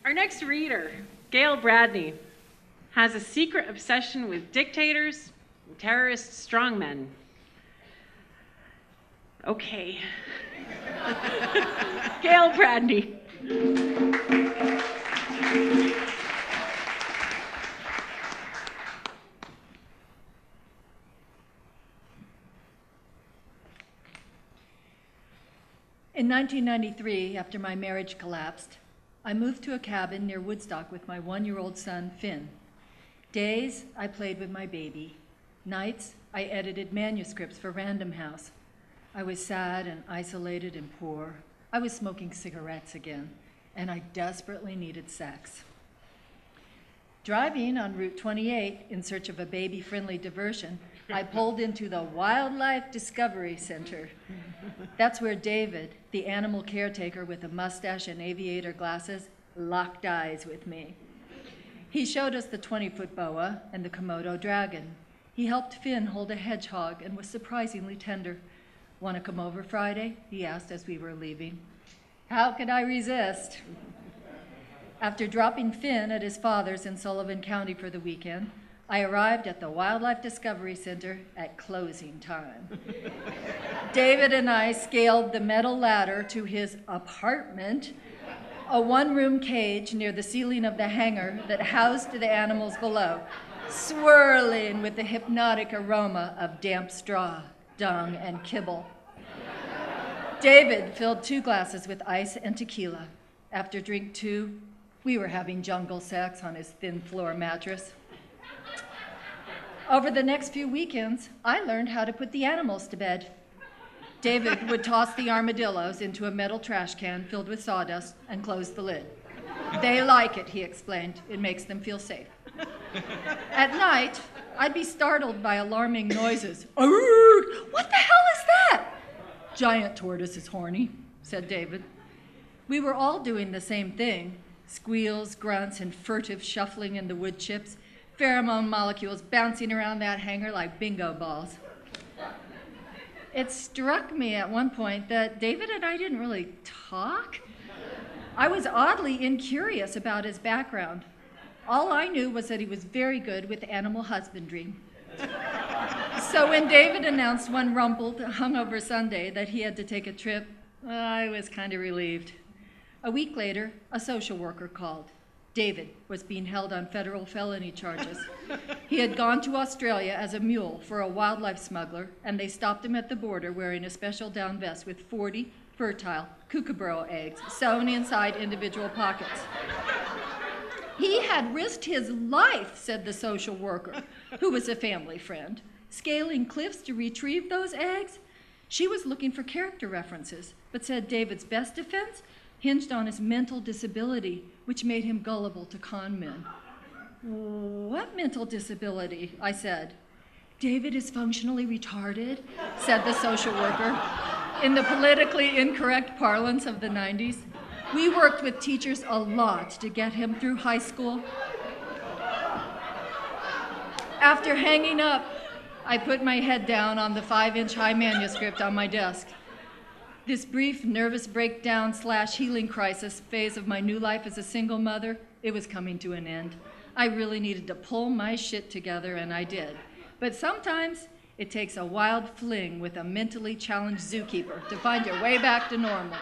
Our next reader, Gail Bradney, has a secret obsession with dictators and terrorist strongmen. Okay. Gail Bradney. In 1993, after my marriage collapsed, I moved to a cabin near Woodstock with my 1-year-old son, Finn. Days, I played with my baby. Nights, I edited manuscripts for Random House. I was sad and isolated and poor. I was smoking cigarettes again, and I desperately needed sex. Driving on Route 28 in search of a baby-friendly diversion, I pulled into the Wildlife Discovery Center. That's where David, the animal caretaker with a mustache and aviator glasses, locked eyes with me. He showed us the 20-foot boa and the Komodo dragon. He helped Finn hold a hedgehog and was surprisingly tender. "Want to come over Friday?" he asked as we were leaving. How could I resist? After dropping Finn at his father's in Sullivan County for the weekend, I arrived at the Wildlife Discovery Center at closing time. David and I scaled the metal ladder to his apartment, a one-room cage near the ceiling of the hangar that housed the animals below, swirling with the hypnotic aroma of damp straw, dung, and kibble. David filled 2 glasses with ice and tequila. After drink 2, we were having jungle sex on his thin floor mattress. Over the next few weekends, I learned how to put the animals to bed. David would toss the armadillos into a metal trash can filled with sawdust and close the lid. They like it, he explained. It makes them feel safe. At night, I'd be startled by alarming noises. What the hell is that? Giant tortoise is horny, said David. We were all doing the same thing. Squeals, grunts, and furtive shuffling in the wood chips. Pheromone molecules bouncing around that hangar like bingo balls. It struck me at one point that David and I didn't really talk. I was oddly incurious about his background. All I knew was that he was very good with animal husbandry. So when David announced one rumpled, hungover Sunday that he had to take a trip, I was kind of relieved. A week later, a social worker called. David was being held on federal felony charges. He had gone to Australia as a mule for a wildlife smuggler, and they stopped him at the border wearing a special down vest with 40 fertile kookaburra eggs sewn inside individual pockets. He had risked his life, said the social worker, who was a family friend, scaling cliffs to retrieve those eggs. She was looking for character references, but said David's best defense hinged on his mental disability, which made him gullible to con men. What mental disability? I said. David is functionally retarded, said the social worker. In the politically incorrect parlance of the 90s, we worked with teachers a lot to get him through high school. After hanging up, I put my head down on the 5-inch high manuscript on my desk. This brief nervous breakdown / healing crisis phase of my new life as a single mother, it was coming to an end. I really needed to pull my shit together, and I did. But sometimes it takes a wild fling with a mentally challenged zookeeper to find your way back to normal.